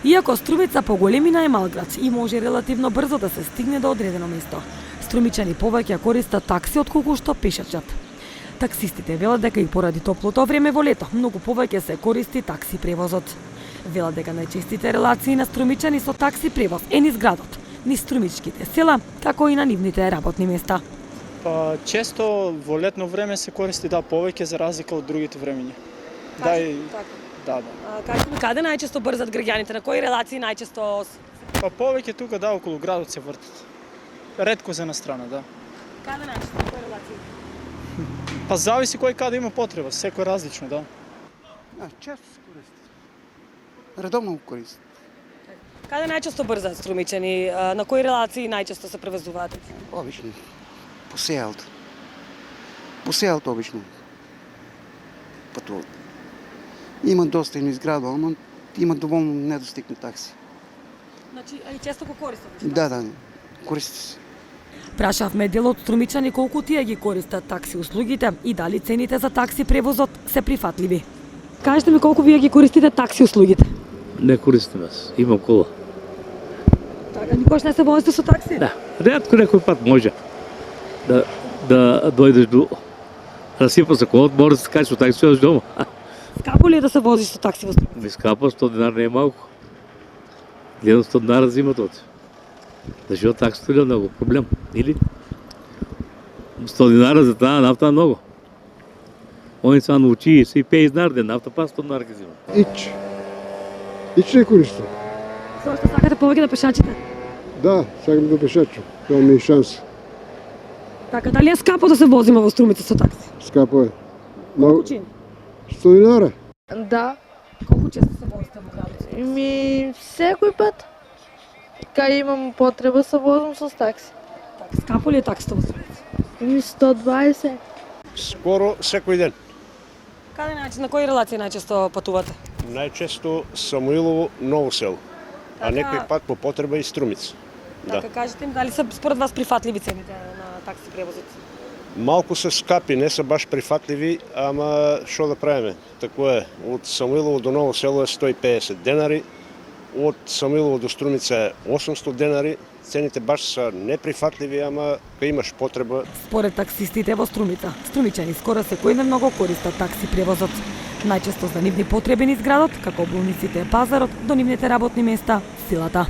Иако Струмица поголемина е мал град и може релативно брзо да се стигне до одредено место, струмичани повеќе користат такси отколку што пешачат. Таксистите велат дека и поради топлото време во лето многу повеќе се користи такси превозот. Велат дека најчестите релации на струмичани со такси превоз е низ градот, низ струмичките села, како и на нивните работни места. Често во летно време се користи повеќе за разлика од другите времиња. Да. Каде најчесто брзат граѓаните, на кои релации најчесто? Повеќе тука околу градот се вртат. Ретко за на страна, да. Каде најчесто, на кои релации? Зависи кој каде има потреба, секој различно, да. Често се користи. Редовно го користи. Каде најчесто брзат струмичани, на кои релации најчесто се превозуваат? Обично. По селото. По селото обично. Пътуват. Има доста низ града, ама има доволно недостигни такси. Значи, и често го користат? Да, користи се. Прашавме дел од струмичани колку тие ги користат такси услугите и дали цените за такси превозот се прифатливи. Кажете ми колку вие ги користите такси услугите? Не користим аз, имам кола. Така, никош не се возите со такси? Да, рядко некој пат може да дојдеш до разсипа се колот, може да се качиш со такси од дома. Скапо ли е да се возиш со такси во Струмица? Ми скапа, 100 динар не е малко. Гледам 100 динара взимат од. Да живот таксито е много проблем, или? 100 динара за таа нафта много. Они са научи се и 50 динар ден нафта, па 100 динар ги взимат. Ич не користам. Зошто сакате повеќе да пешачите? Да, сакам да пешачам. Това ми е шанс. Така, дали е скапо да се возиме во Струмица со такси? Скапо е. Колку чини? 100 динара. Да. Колку често се возите во градот? Секој пат. Кај имам потреба се возам со такси. Така, скапо ли е таксито во Струмица? 120. Скоро секој ден. Каде на кои релации најчесто патувате? Најчесто Самуилово, Ново село, а Така. некој пат по потреба и Струмица. Да. Така, кажете ми дали се според вас прифатливи цените на такси превозот? Малку се скапи, не се баш прифатливи, ама што да правиме? Тако е, од Самуилово до Ново село е 150 денари, од Самуилово до Струмица е 800 денари, цените баш се неприфатливи, ама кај имаш потреба. Според таксистите во Струмица, струмичани скоро секојдневно го користат такси превозот. Најчесто за нивни потреби низ градот, како болниците, пазарот, до нивните работни места, силата.